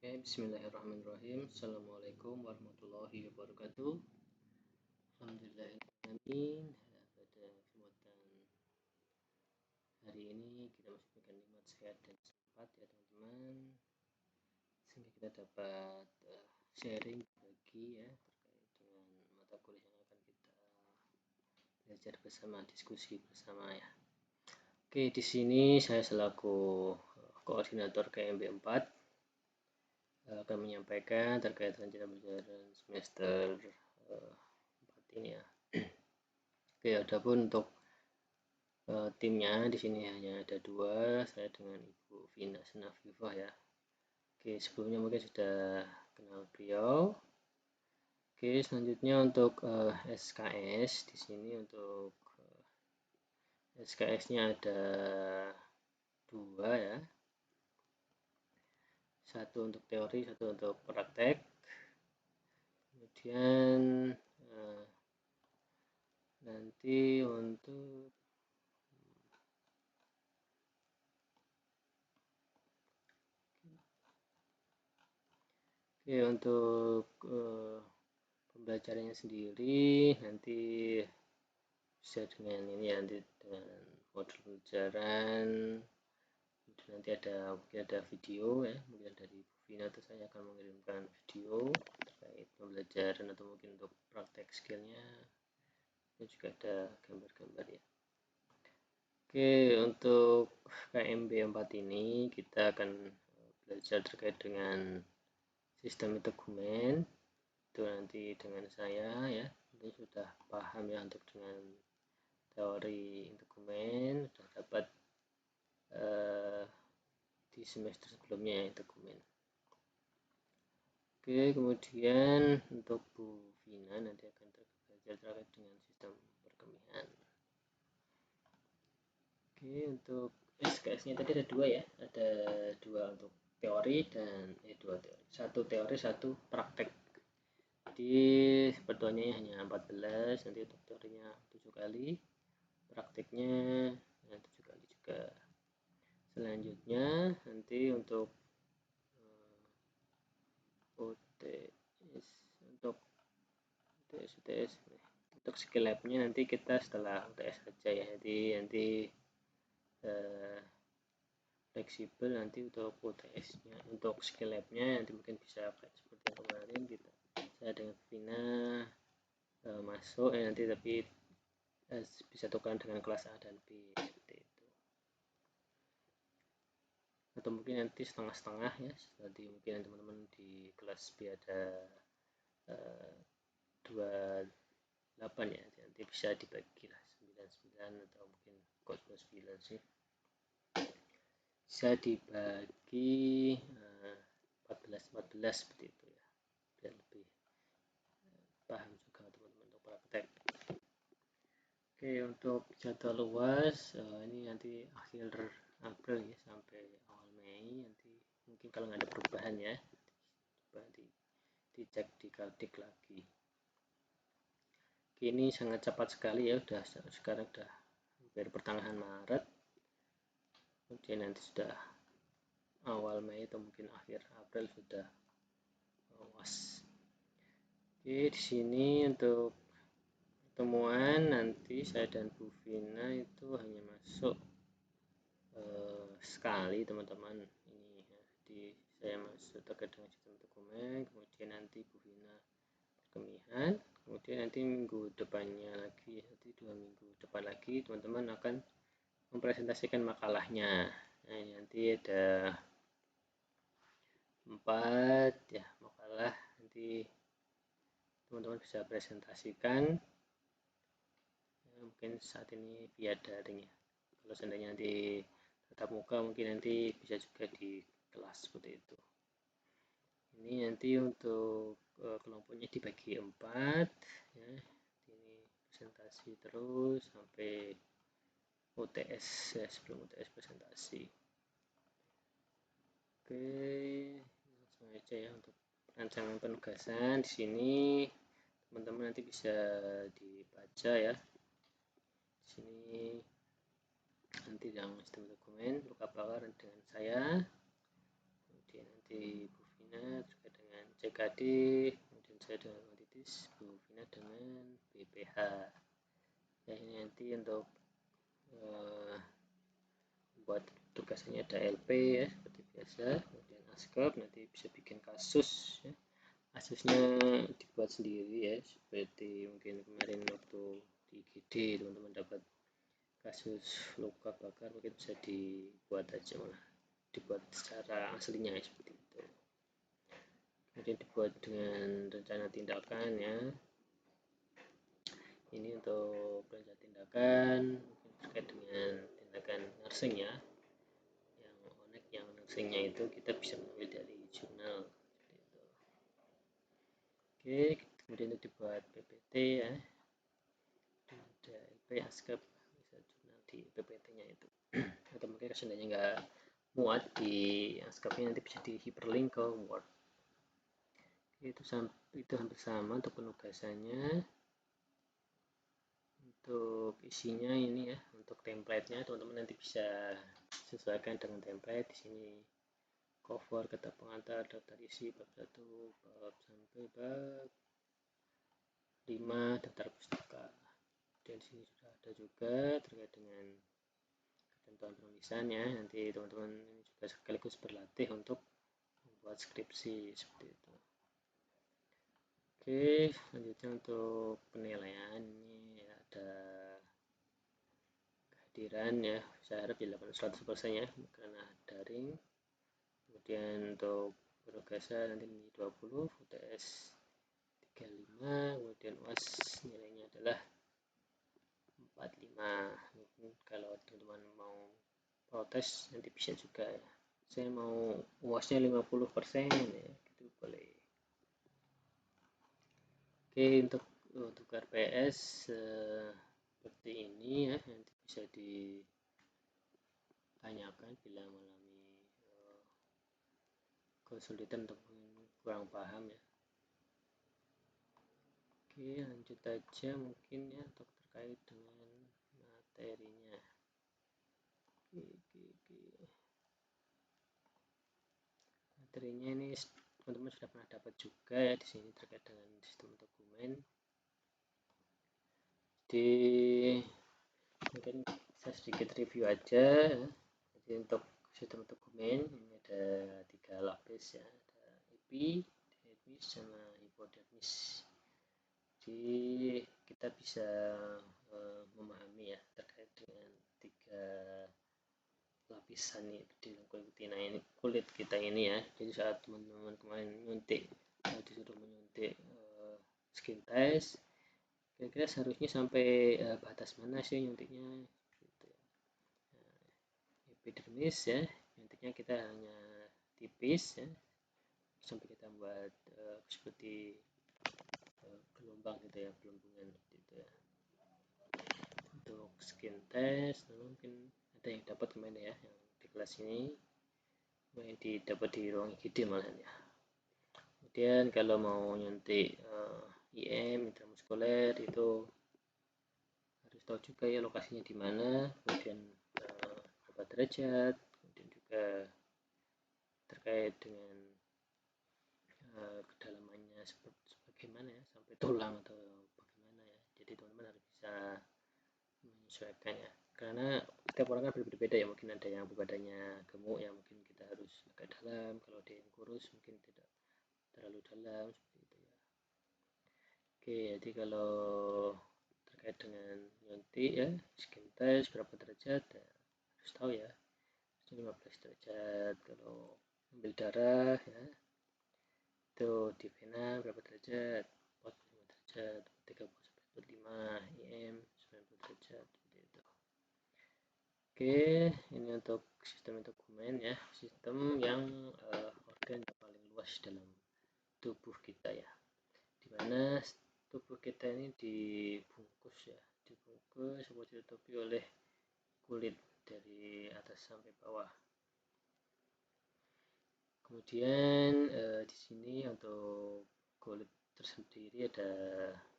Bismillahirrahmanirrahim. Assalamualaikum warahmatullahi wabarakatuh. Alhamdulillahirrahmanirrahim. Pada kesempatan hari ini kita masih memberikan nikmat sehat dan sempat ya teman-teman, sehingga kita dapat sharing berbagi ya terkait dengan mata kuliah yang akan kita belajar bersama, diskusi bersama ya. Oke, di sini saya selaku koordinator KMB 4 akan menyampaikan terkait rencana pelajaran semester 4 ini ya. Oke, adapun untuk timnya di sini hanya ada 2, saya dengan Ibu Vina Senafifah ya. Oke, sebelumnya mungkin sudah kenal beliau. Oke, selanjutnya untuk SKS di sini untuk SKS-nya ada 2 ya. Satu untuk teori, satu untuk praktek. Kemudian nanti untuk pembelajarannya sendiri nanti bisa dengan ini ya, nanti dengan modul pelajaran. Nanti mungkin ada video ya, mungkin dari Bu Vina atau saya akan mengirimkan video terkait pembelajaran atau mungkin untuk praktek skillnya. Ini juga ada gambar-gambar ya. Oke, untuk KMB 4 ini kita akan belajar terkait dengan sistem dokumen. Itu nanti dengan saya ya, ini sudah paham ya untuk dengan teori dokumen, sudah dapat di semester sebelumnya ya dokumen. Oke, kemudian untuk Bu Vina nanti akan belajar terkait dengan sistem perkemihan. Oke, untuk SKS-nya tadi ada 2 ya, ada 2 untuk teori dan 2 teori, 1 teori 1 praktek. Jadi pertemuannya hanya 14, nanti untuk teorinya 7 kali, prakteknya 7 kali juga. Selanjutnya nanti untuk untuk skill lab-nya nanti kita setelah UTS saja ya. Jadi nanti fleksibel nanti untuk UTS-nya, untuk skill lab-nya nanti mungkin bisa seperti yang kemarin saya dengan Vina masuk ya nanti, tapi bisa tukeran dengan kelas A dan B seperti itu, atau mungkin nanti setengah-setengah ya, nanti mungkin teman-teman di kelas B ada 28 ya, nanti bisa dibagi lah 99 atau mungkin kok 29 sih, bisa dibagi 14 seperti itu ya, biar lebih paham juga teman-teman untuk praktek. Oke, untuk jadwal luas ini nanti akhir April ya sampai awal Mei, nanti mungkin kalau nggak ada perubahan ya, coba dicek di Kaldik lagi. Oke, ini sangat cepat sekali ya, sekarang udah hampir pertengahan Maret, kemudian nanti sudah awal Mei atau mungkin akhir April sudah UAS. Oke, di sini untuk pertemuan nanti saya dan Bu Vina itu hanya masuk sekali teman-teman ini ya. Jadi saya masuk terkait dengan sistem dokumen, kemudian nanti Bu Vina perkemihan, kemudian nanti minggu depannya lagi, nanti 2 minggu depan lagi teman-teman akan mempresentasikan makalahnya. Nah, ini nanti ada 4 ya makalah, nanti teman-teman bisa presentasikan ya, mungkin saat ini via daring ya. Kalau seandainya nanti tatap muka mungkin nanti bisa juga di kelas seperti itu. Ini nanti untuk kelompoknya dibagi 4 ya. Ini presentasi terus sampai UTS ya, sebelum UTS presentasi. Oke, langsung aja ya untuk rancangan penugasan. Di sini teman-teman nanti bisa dibaca ya. Di sini nanti yang sistem dokumen luka bakar dengan saya, kemudian nanti Bu Vina terkait dengan CKD, kemudian saya dengan kuantitas, Bu Vina dengan BPH. Ya, ini nanti untuk buat tugasnya ada LP ya seperti biasa, kemudian ASCAP nanti bisa bikin kasus ya. Kasusnya dibuat sendiri ya, seperti mungkin kemarin waktu di IGD teman-teman dapat kasus luka bakar, mungkin bisa dibuat aja, malah dibuat secara aslinya ya, seperti itu. Kemudian dibuat dengan rencana tindakan ya, ini untuk rencana tindakan mungkin terkait dengan tindakan nursing ya, yang onek yang nursingnya itu kita bisa mengambil dari jurnal seperti itu. Oke, kemudian itu dibuat PPT ya, ada LP ASCAP, bisa jurnal di PPT-nya itu atau mungkin seandainya nggak muat di ASCAP-nya nanti bisa di hyperlink ke Word. Itu hampir sama untuk penugasannya. Untuk isinya ini ya, untuk template-nya teman-teman nanti bisa sesuaikan dengan template. Di sini cover, kata pengantar, daftar isi bab 1, bab sampai bab 5, daftar pustaka. Dan sini sudah ada juga terkait dengan ketentuan penulisannya. Nanti teman-teman juga sekaligus berlatih untuk membuat skripsi seperti itu. Oke, selanjutnya untuk penilaian ini ada kehadiran ya, saya harap dilakukan 100% ya karena daring. Kemudian untuk penugasan nanti 20, UTS 35, kemudian UAS nilainya adalah 45. Mungkin kalau teman-teman mau protes nanti bisa juga ya, saya mau UASnya 50% ya, gitu boleh. Oke, untuk RPS seperti ini ya, nanti bisa ditanyakan bila mengalami kesulitan untuk kurang paham ya. Oke, lanjut aja mungkin ya untuk terkait dengan materinya. Materinya ini teman-teman sudah pernah dapat juga ya di sini terkait dengan sistem dokumen. Jadi mungkin saya sedikit review aja. Jadi untuk sistem dokumen ini ada 3 lapis ya, ada epi, dermis, sama hipodermis. Jadi kita bisa memahami ya terkait dengan 3 lapisan itu di kulit kita ini ya. Jadi saat teman-teman kemarin nyuntik, disuruh menyuntik skin test, kira-kira seharusnya sampai batas mana sih nyuntiknya gitu. Nah, epidermis ya, nyuntiknya kita hanya tipis ya, sampai kita buat seperti gelombang gitu ya, gelembungan gitu ya. Untuk skin test mungkin ada yang dapat kemarin ya, yang di kelas ini didapat di ruang IGD malahan ya. Kemudian kalau mau nyuntik IM intramuskuler itu harus tahu juga ya lokasinya di mana, kemudian berapa derajat, kemudian juga terkait dengan kedalamannya sebagaimana ya, sampai tulang atau bagaimana ya. Jadi teman-teman harus bisa menyesuaikan ya, karena setiap orang kan berbeda-beda ya, mungkin ada yang badannya gemuk ya, mungkin kita harus agak dalam, kalau ada yang kurus mungkin tidak terlalu dalam seperti itu ya. Oke, jadi kalau terkait dengan nyuntik ya, skin test berapa derajat ya, harus tahu ya, 15 derajat. Kalau ambil darah ya, itu di vena berapa derajat, 45 derajat, 30-45, IM 90 derajat seperti itu. Oke, ini untuk sistem dokumen ya, sistem yang organ yang paling luas dalam tubuh kita ya, dimana tubuh kita ini dibungkus ya, dibungkus atau ditutupi oleh kulit dari atas sampai bawah. Kemudian di sini untuk kulit tersendiri ada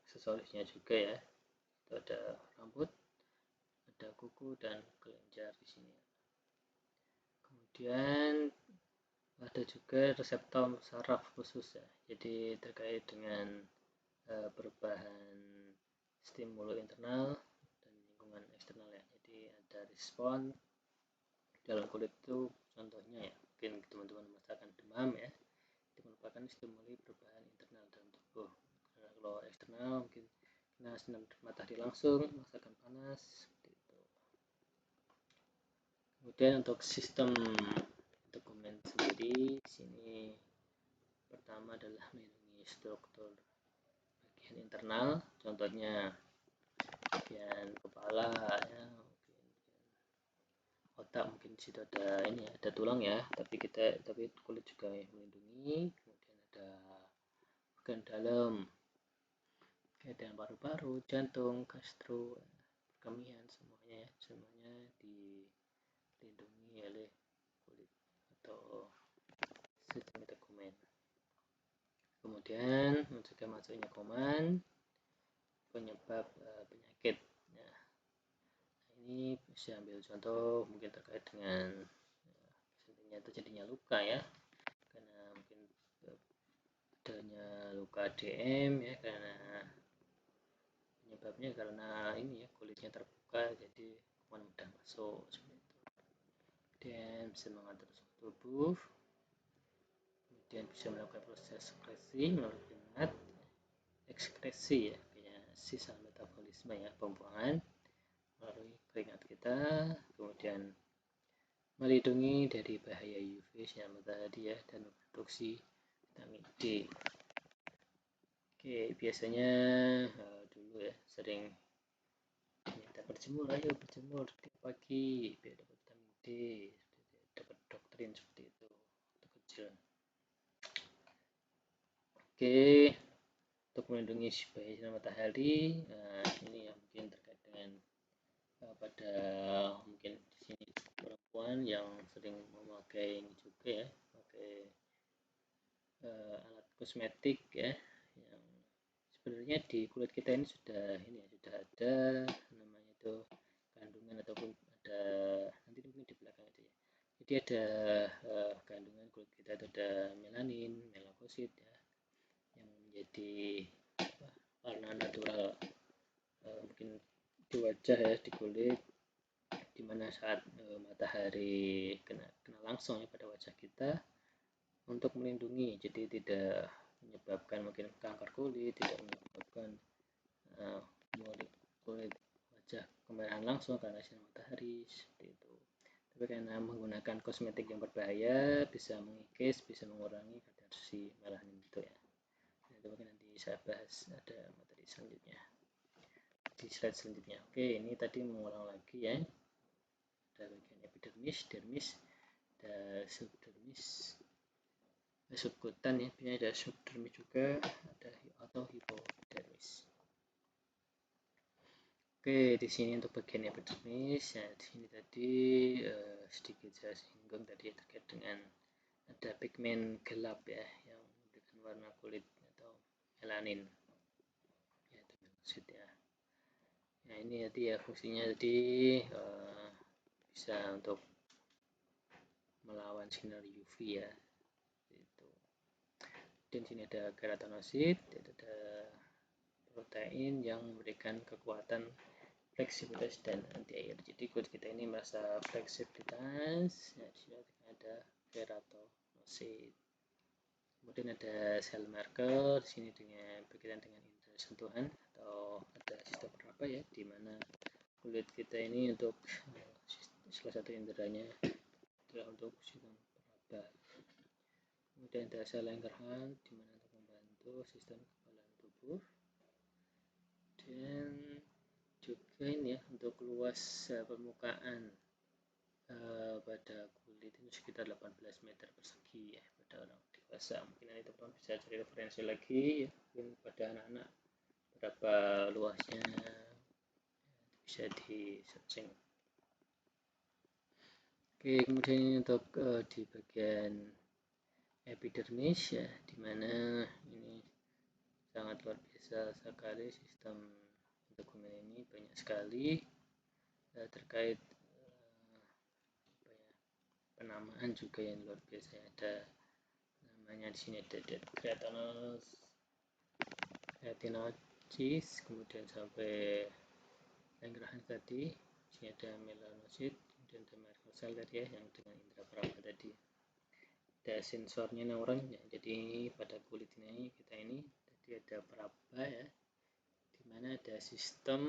aksesorisnya juga ya, itu ada rambut, ada kuku dan kelenjar di sini. Kemudian Ada juga reseptor saraf khusus ya, jadi terkait dengan perubahan stimulus internal dan lingkungan eksternal ya. Jadi ada respon dalam kulit itu, contohnya ya mungkin teman-teman merasakan demam ya, itu merupakan stimuli perubahan internal dalam tubuh. Karena kalau eksternal mungkin kena sinar matahari langsung, merasakan panas seperti itu. Kemudian untuk sistem dokumen sendiri, sini pertama adalah melindungi struktur bagian internal, contohnya bagian kepala ya, mungkin otak, mungkin di situ ada ini ya, ada tulang ya, tapi kulit juga melindungi. Kemudian ada bagian dalam kayak dengan paru-paru, jantung, gastro, perkemihan, semuanya ya, semuanya dilindungi oleh kulit atau sistem dokumen. Kemudian mencegah masuknya kuman, penyebab penyakit. Nah, ini bisa ambil contoh mungkin terkait dengan terjadinya luka ya, karena mungkin adanya luka DM ya, karena penyebabnya karena ini ya, kulitnya terbuka jadi kuman mudah masuk seperti itu. Dan bisa mengatur suhu tubuh, kemudian bisa melakukan proses sekresi melalui keringat, ekskresi ya, kayak sisa metabolisme ya, pembuangan melalui keringat kita. Kemudian melindungi dari bahaya UV sinar matahari ya, dan produksi vitamin D. Oke, biasanya dulu ya sering minta berjemur, ayo berjemur tiap pagi biar dapat vitamin D, dapat doktrin seperti itu waktu kecil. Oke, untuk melindungi bahaya sinar matahari, ini yang mungkin terkait dengan pada mungkin di sini perempuan yang sering memakai ini juga ya, pakai alat kosmetik ya, yang sebenarnya di kulit kita ini sudah ada namanya itu kandungan, ataupun ada nanti mungkin di belakang itu ya. Jadi ada kandungan kulit kita itu ada melanin, melanosit ya, yang menjadi warna natural mungkin di wajah ya, di kulit, dimana saat matahari kena langsung ya pada wajah kita, untuk melindungi, jadi tidak menyebabkan mungkin kanker kulit, tidak menyebabkan kulit wajah kemerahan langsung karena sinar matahari seperti itu. Tapi karena menggunakan kosmetik yang berbahaya, bisa mengikis, bisa mengurangi kadar si melanin itu ya. Nah, itu mungkin nanti saya bahas ada materi selanjutnya di slide selanjutnya. Oke, ini tadi mengulang lagi ya. Ada bagian epidermis, dermis, ada subdermis, subkutan ya, biasanya ada subdermis juga, ada atau hipodermis. Oke, di sini untuk bagian epidermis ya, di sini tadi sedikit saya singgung tadi terkait dengan ada pigmen gelap ya, yang memberikan warna kulit atau melanin ya, itu maksud ya. Nah, ini tadi ya fungsinya tadi bisa untuk melawan sinar UV ya. Itu. Dan sini ada keratinosit, ada protein yang memberikan kekuatan, fleksibilitas dan anti air. Jadi kulit kita ini merasa fleksibilitas. Nah, di sini ada keratinosit. Kemudian ada sel marker di sini dengan berkaitan dengan indera sentuhan, atau ada sistem peraba ya, di mana kulit kita ini untuk salah satu inderanya adalah untuk sistem peraba. Kemudian ada sel Langerhans di mana untuk membantu sistem kekebalan tubuh. Dan juga ini ya, untuk luas permukaan pada kulit itu sekitar 18 meter persegi ya pada orang dewasa. Mungkin nanti teman-teman bisa cari referensi lagi ya, mungkin pada anak-anak berapa luasnya, bisa di searching. Oke, kemudian ini untuk di bagian epidermis ya, dimana ini sangat luar biasa sekali sistem dokumen ini, banyak sekali terkait penamaan juga yang luar biasa. Ada namanya di sini, ada keratinosis, kemudian sampai Langerhans tadi. Di sini ada melanosit, kemudian ada Merkel cell tadi ya, yang dengan indera peraba tadi. Ada sensornya neuron ya, jadi pada kulit ini tadi ada peraba ya, dimana ada sistem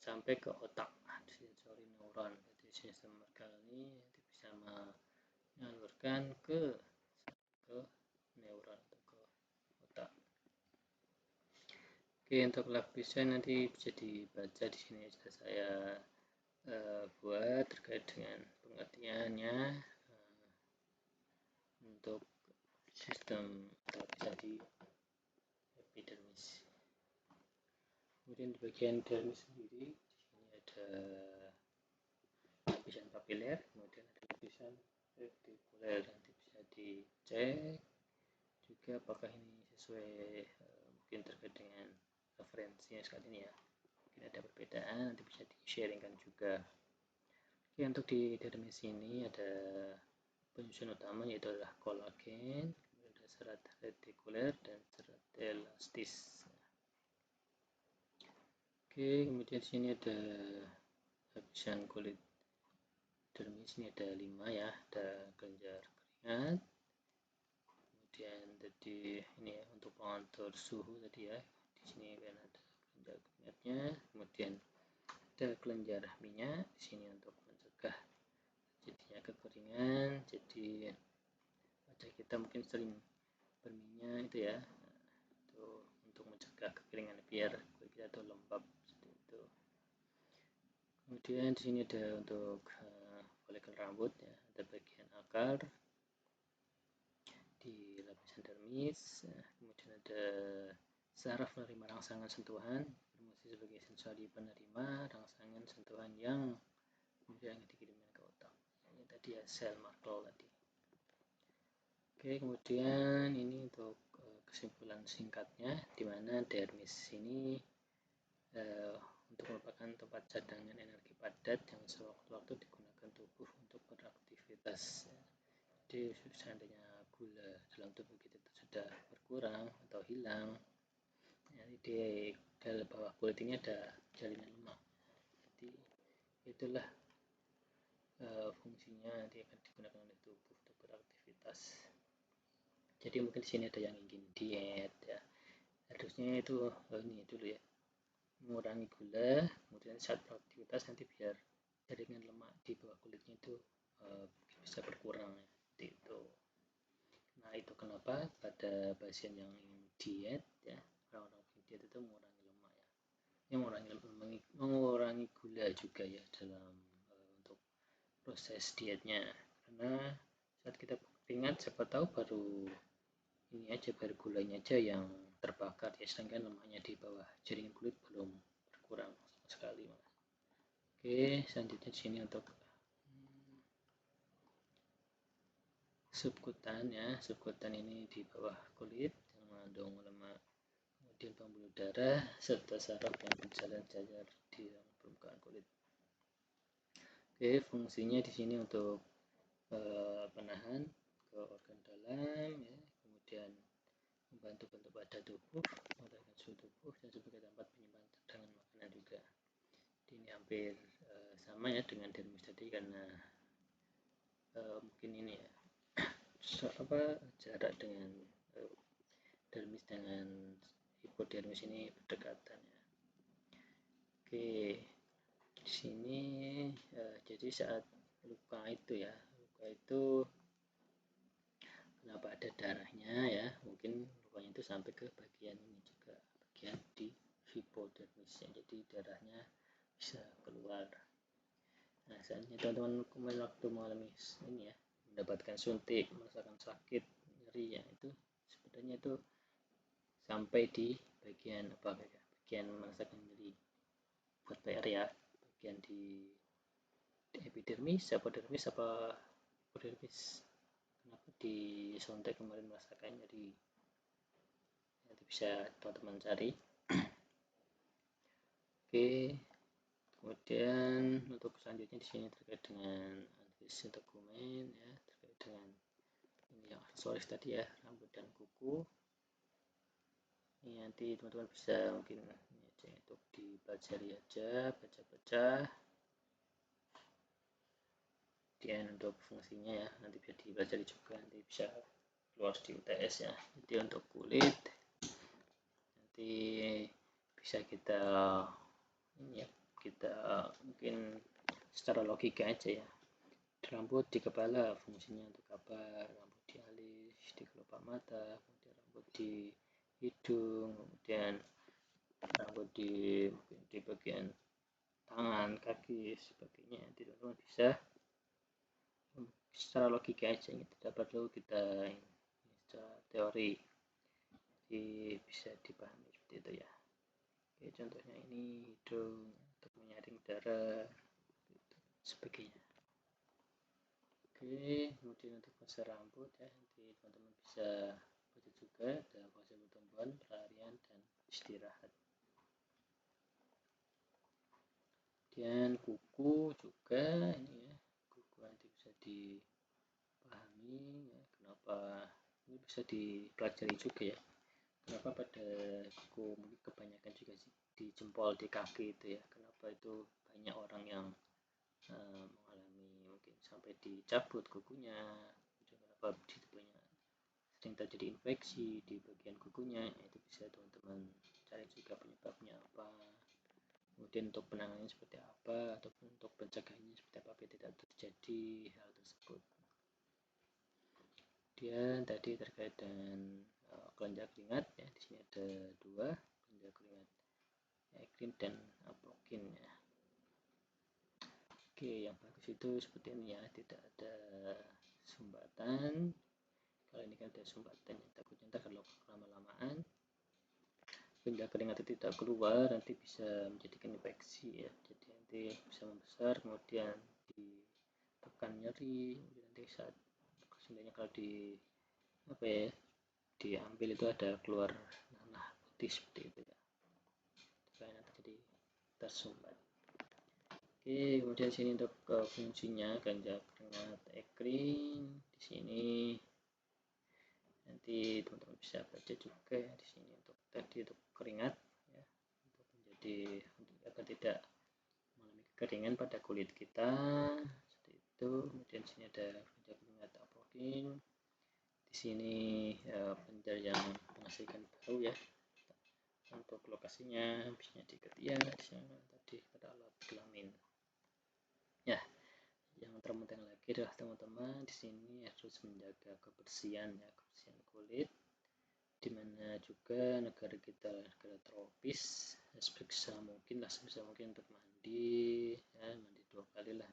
sampai ke otak, sensori neuron. Jadi sistem Merkel ini bisa menyalurkan ke neuron atau ke otak. Oke, untuk lapisan nanti bisa dibaca di sini sudah saya buat terkait dengan pengertiannya untuk sistem lapisan di epidermis. Kemudian di bagian dermis sendiri, di sini ada lapisan papiler, kemudian ada lapisan retikuler. Nanti bisa dicek juga apakah ini sesuai mungkin terkait dengan referensinya saat ini ya. Mungkin ada perbedaan, nanti bisa di-sharingkan juga. Oke, untuk di dermis ini ada penyusun utama yaitu adalah kolagen, kemudian ada serat retikuler dan serat elastis. Oke, kemudian di sini ada lapisan kulit dermis, ini ada 5 ya, ada kelenjar keringat, kemudian tadi ini ya untuk pengatur suhu tadi ya, di sini kan ada kelenjar keringatnya, kemudian ada kelenjar minyak di sini untuk mencegah jadinya kekeringan. Jadi wajah kita mungkin sering berminyak itu ya, itu untuk mencegah kekeringan biar kulit kita tuh lembab seperti itu. Kemudian di sini ada untuk folikel rambut ya, ada bagian akar di lapisan dermis, kemudian ada saraf penerima rangsangan sentuhan, berfungsi sebagai sensori penerima rangsangan sentuhan yang kemudian dikirimkan ke otak. Ini tadi ya sel Merkel tadi. Oke, kemudian ini untuk kesimpulan singkatnya, di mana dermis ini untuk merupakan tempat cadangan energi padat yang sewaktu-waktu digunakan tubuh untuk beraktivitas. Jadi seandainya gula dalam tubuh kita sudah berkurang atau hilang, jadi di dalam bawah kulit ini ada jaringan lemak. Jadi itulah fungsinya nanti akan digunakan oleh tubuh untuk beraktivitas. Jadi mungkin di sini ada yang ingin diet ya, harusnya itu ini dulu ya, mengurangi gula, kemudian saat beraktivitas nanti biar jaringan lemak di bawah kulitnya itu bisa berkurang ya, seperti itu. Nah itu kenapa pada pasien yang ingin diet ya, orang-orang diet itu mengurangi lemak ya, mengurangi gula juga ya dalam untuk proses dietnya, karena saat kita ingat siapa tahu baru ini aja, baru gulanya aja yang terbakar ya, sedangkan lemaknya di bawah jaringan kulit belum berkurang sama sekali. Oke, selanjutnya di sini untuk subkutan ya, subkutan ini di bawah kulit yang mengandung lemak, kemudian pembuluh darah serta saraf yang berjalan jajar di permukaan kulit. Oke, fungsinya di sini untuk penahan ke organ dalam ya, kemudian membantu bentuk pada tubuh, mengendalikan suhu tubuh, dan sebagai tempat penyimpan cadangan makanan juga. Ini hampir sama ya dengan dermis tadi, karena mungkin ini ya jarak dengan dermis dengan hipodermis ini berdekatan ya. Oke, di sini jadi saat luka itu kenapa ada darahnya ya, mungkin lukanya itu sampai ke bagian ini juga, bagian di hipodermis ya, jadi darahnya bisa keluar. Nah, seandainya teman-teman kemarin waktu mengalami ini ya, mendapatkan suntik, merasakan sakit, nyeri ya, itu sebenarnya itu sampai di bagian apa ya, bagian merasakan nyeri buat PR ya, bagian di epidermis, apodermis apa hipodermis, kenapa disuntik kemarin merasakan nyeri, nanti bisa teman-teman cari. Oke, kemudian untuk selanjutnya di sini terkait dengan analisis dokumen ya, aksesoris tadi ya, rambut dan kuku. Ini nanti teman-teman bisa mungkin ini aja untuk dipelajari aja, baca-baca. Dan untuk fungsinya ya, nanti bisa dipelajari juga, nanti bisa keluar di UTS ya. Jadi untuk kulit nanti bisa kita ini ya, kita mungkin secara logika aja ya. Rambut di kepala fungsinya untuk apa, rambut di alis, di kelopak mata, kemudian rambut di hidung, kemudian rambut di bagian tangan, kaki, sebagainya. Nanti teman-teman bisa secara logika aja, tidak perlu kita secara teori, jadi bisa dipahami seperti itu ya. Oke, contohnya ini hidung untuk menyaring darah, sebagainya. Oke, kemudian untuk fase rambut ya, nanti teman-teman bisa baca juga, ada fase pertumbuhan, pelarian, dan istirahat. Kemudian kuku juga ini ya, kuku nanti bisa dipahami ya, kenapa ini bisa dipelajari juga ya, kenapa pada kuku mungkin kebanyakan juga sih di jempol, di kaki itu ya, kenapa itu banyak orang yang mengalami mungkin sampai dicabut kukunya, kenapa banyak sering terjadi infeksi di bagian kukunya. Itu bisa teman-teman cari juga penyebabnya apa, kemudian untuk penanganannya seperti apa, ataupun untuk pencegahannya seperti apa biar tidak terjadi hal tersebut. Kemudian tadi terkait dengan kelenjar keringat ya, di sini ada dua kelenjar keringat, ekrin dan apokin ya. Oke, yang bagus itu seperti ini ya, tidak ada sumbatan. Kalau ini kan ada sumbatan, takutnya ntar kalau lama-lamaan kelenjar keringat itu tidak keluar, nanti bisa menjadikan infeksi ya, jadi nanti bisa membesar, kemudian ditekan nyeri, nanti saat sebenarnya kalau diambil itu ada keluar nanah putih seperti itu ya, supaya nanti jadi tersumbat. Oke, kemudian sini untuk fungsinya kelenjar keringat ekrin, di sini nanti teman-teman bisa baca juga ya, di sini untuk tadi untuk keringat ya, untuk menjadi agar tidak mengalami kekeringan pada kulit kita seperti itu. Kemudian sini ada kelenjar keringat apokin, di sini kelenjar yang menghasilkan bau ya, untuk lokasinya biasanya di ketiak, di sana tadi pada alat kelamin. Ya, yang terpenting lagi adalah teman-teman di sini harus menjaga kebersihan ya, kebersihan kulit, dimana juga negara kita negara tropis, sebisa mungkin untuk mandi ya, mandi 2 kali lah,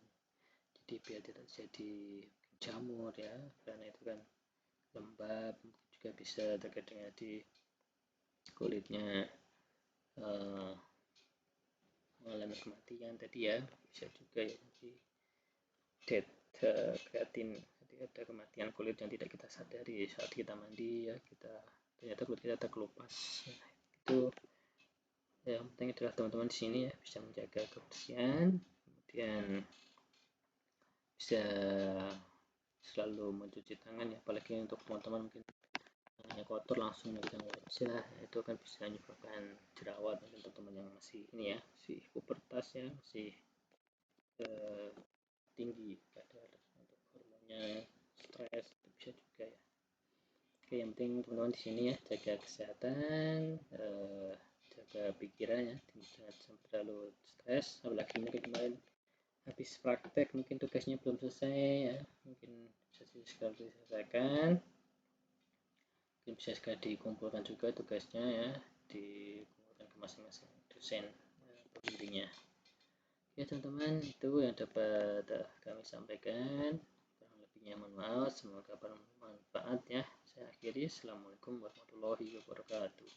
jadi biar tidak jadi jamur ya, karena itu kan lembab, juga bisa terkait dengan di kulitnya mengalami kematian tadi ya, bisa juga ya nanti dead kreatin, jadi ada kematian kulit yang tidak kita sadari saat kita mandi ya, ternyata kulit kita terkelupas. Nah, itu yang penting adalah teman-teman di sini ya bisa menjaga kebersihan, kemudian bisa selalu mencuci tangan ya, apalagi untuk teman-teman mungkin tangannya kotor langsung megang wajah, itu kan bisa menyebabkan jerawat untuk teman-teman yang masih ini ya, masih pubertas ya, masih tinggi kadar untuk hormonnya, stres, itu bisa juga ya. Oke, yang penting teman-teman di sini ya jaga kesehatan, jaga pikiran ya, jangan sampai terlalu stres, apalagi mungkin kemarin habis praktek mungkin tugasnya belum selesai ya, mungkin bisa segera diselesaikan, mungkin bisa segera dikumpulkan juga tugasnya ya, dikumpulkan ke masing-masing dosen pembimbingnya. Ya teman-teman, itu yang dapat kami sampaikan, kurang lebihnya mohon maaf, semoga bermanfaat ya. Saya akhiri, assalamualaikum warahmatullahi wabarakatuh.